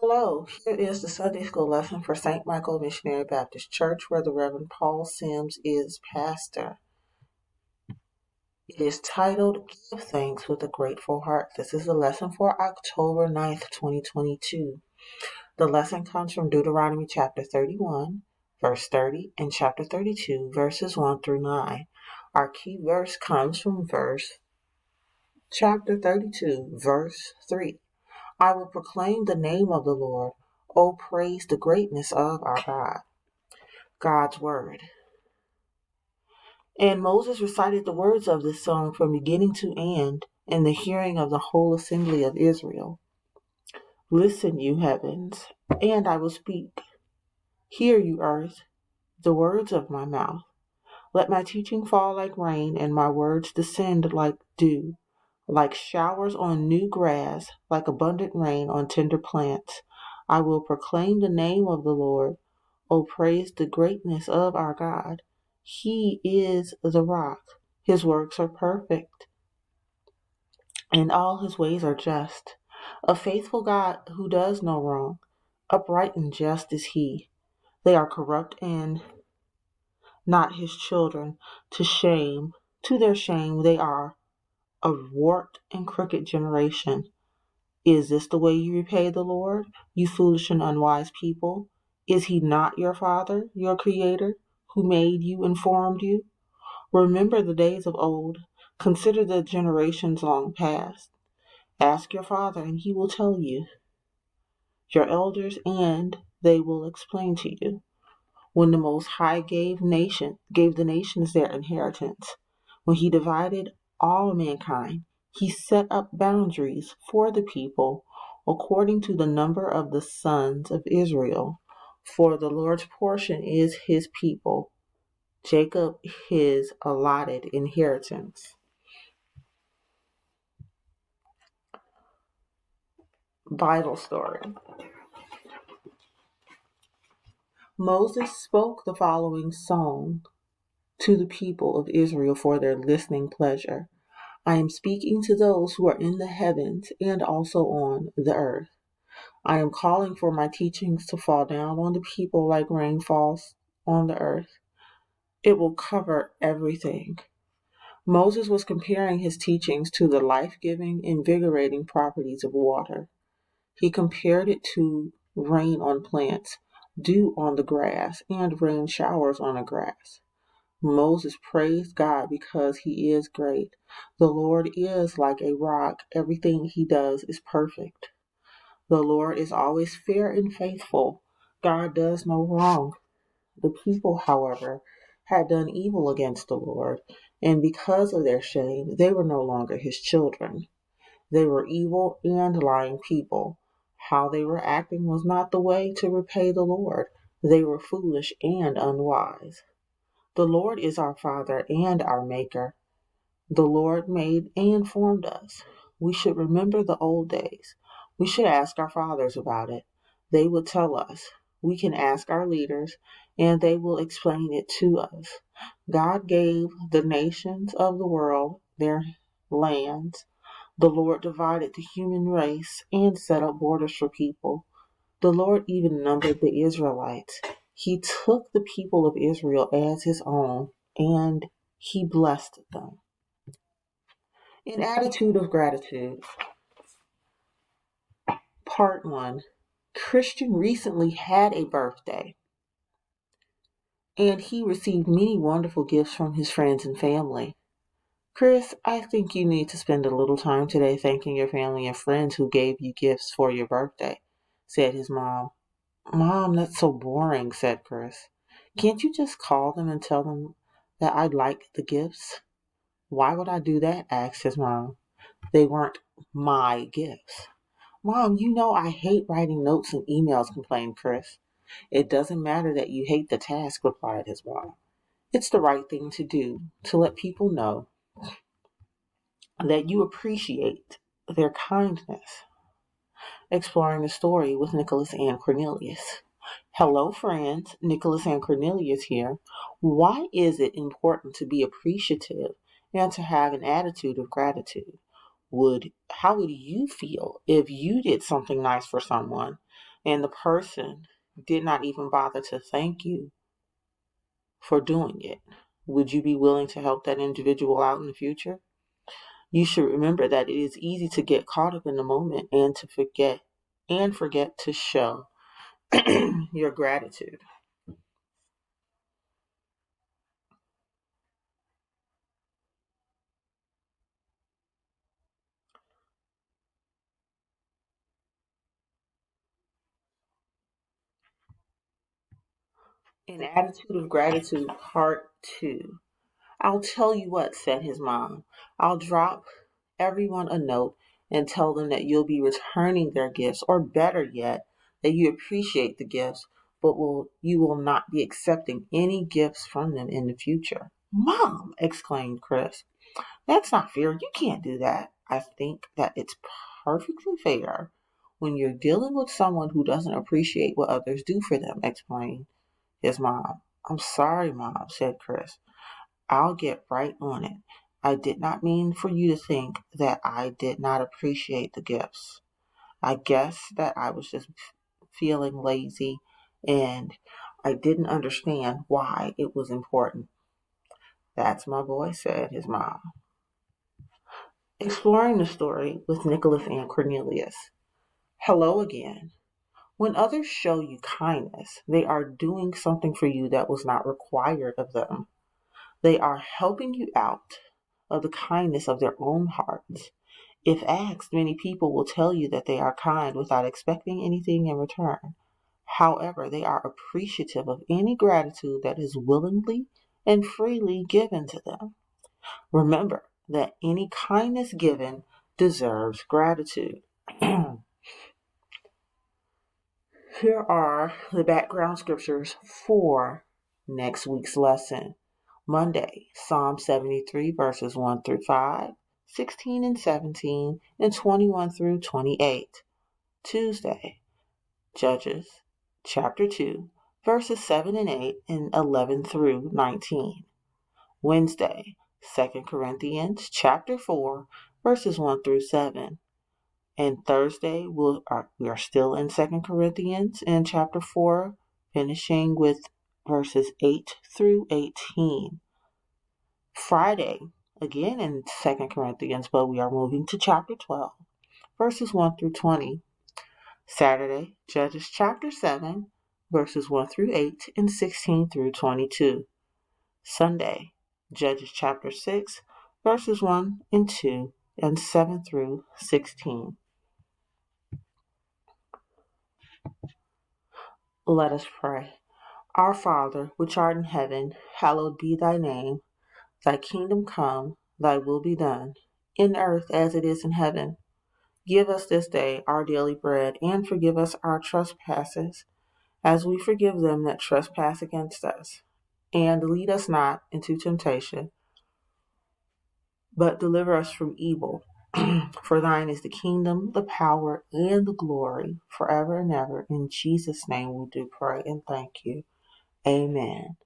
Hello, here is the Sunday School lesson for St. Michael Missionary Baptist Church, where the Reverend Paul Sims is pastor. It is titled, Give Thanks with a Grateful Heart. This is the lesson for October 9th, 2022. The lesson comes from Deuteronomy chapter 31, verse 30, and chapter 32, verses 1 through 9. Our key verse comes from chapter 32, verse 3. I will proclaim the name of the Lord. Oh, praise the greatness of our God. God's Word. And Moses recited the words of this song from beginning to end in the hearing of the whole assembly of Israel. Listen, you heavens, and I will speak. Hear, you earth, the words of my mouth. Let my teaching fall like rain, and my words descend like dew, like showers on new grass, like abundant rain on tender plants. I will proclaim the name of the Lord. Oh, praise the greatness of our God. He is the rock. His works are perfect, and all his ways are just. A faithful God who does no wrong. Upright and just is he. They are corrupt and not his children. To their shame, they are a warped and crooked generation. Is this the way you repay the Lord, you foolish and unwise people? Is he not your Father, your Creator, who made you and formed you? Remember the days of old. Consider the generations long past. Ask your father, and he will tell you, your elders, and they will explain to you. When the Most High gave the nations their inheritance, when he divided all mankind, he set up boundaries for the people according to the number of the sons of Israel. For the Lord's portion is his people, Jacob his allotted inheritance. Bible story. Moses spoke the following song to the people of Israel for their listening pleasure. I am speaking to those who are in the heavens and also on the earth. I am calling for my teachings to fall down on the people like rain falls on the earth. It will cover everything. Moses was comparing his teachings to the life-giving, invigorating properties of water. He compared it to rain on plants, dew on the grass, and rain showers on the grass. Moses praised God because he is great. The Lord is like a rock. Everything he does is perfect. The Lord is always fair and faithful. God does no wrong. The people, however, had done evil against the Lord, and because of their shame, they were no longer his children. They were evil and lying people. How they were acting was not the way to repay the Lord. They were foolish and unwise. The Lord is our Father and our Maker. The Lord made and formed us. We should remember the old days. We should ask our fathers about it. They would tell us. We can ask our leaders, and they will explain it to us. God gave the nations of the world their lands. The Lord divided the human race and set up borders for people. The Lord even numbered the Israelites. He took the people of Israel as his own, and he blessed them. An attitude of gratitude. Part 1. Christian recently had a birthday, and he received many wonderful gifts from his friends and family. Chris, I think you need to spend a little time today thanking your family and friends who gave you gifts for your birthday, said his mom. Mom, that's so boring, said Chris. Can't you just call them and tell them that I'd like the gifts? Why would I do that? Asked his mom. They weren't my gifts. Mom, you know I hate writing notes and emails, complained Chris. It doesn't matter that you hate the task, replied his mom. It's the right thing to do, to let people know that you appreciate their kindness. Exploring the story with Nicholas and Cornelius. Hello, friends. Nicholas and Cornelius here. Why is it important to be appreciative and to have an attitude of gratitude? How would you feel if you did something nice for someone and the person did not even bother to thank you for doing it, would you be willing to help that individual out in the future? You should remember that it is easy to get caught up in the moment and to forget to show your gratitude. An attitude of gratitude, part two. I'll tell you what, said his mom. I'll drop everyone a note and tell them that you'll be returning their gifts, or better yet, that you appreciate the gifts, but you will not be accepting any gifts from them in the future. Mom, exclaimed Chris, that's not fair. You can't do that. I think that it's perfectly fair when you're dealing with someone who doesn't appreciate what others do for them, explained his mom. I'm sorry, Mom, said Chris. I'll get right on it. I did not mean for you to think that I did not appreciate the gifts. I guess that I was just feeling lazy and I didn't understand why it was important. That's my boy, said his mom. Exploring the story with Nicholas and Cornelius. Hello again. When others show you kindness, they are doing something for you that was not required of them. They are helping you out of the kindness of their own hearts. If asked, many people will tell you that they are kind without expecting anything in return. However, they are appreciative of any gratitude that is willingly and freely given to them. Remember that any kindness given deserves gratitude. Here are the background scriptures for next week's lesson. Monday, Psalm 73, verses 1 through 5, 16 and 17, and 21 through 28. Tuesday, Judges, chapter 2, verses 7 and 8, and 11 through 19. Wednesday, 2 Corinthians, chapter 4, verses 1 through 7. And Thursday, we are still in 2 Corinthians in chapter 4, finishing with verses 8 through 18. Friday, again in 2 Corinthians, but we are moving to chapter 12, verses 1 through 20. Saturday, Judges chapter 7, verses 1 through 8 and 16 through 22. Sunday, Judges chapter 6, verses 1 and 2 and 7 through 16. Let us pray. Our Father, which art in heaven, hallowed be thy name. Thy kingdom come, thy will be done, in earth as it is in heaven. Give us this day our daily bread, and forgive us our trespasses, as we forgive them that trespass against us. And lead us not into temptation, but deliver us from evil. For thine is the kingdom, the power, and the glory, forever and ever. In Jesus' name we do pray and thank you. Amen.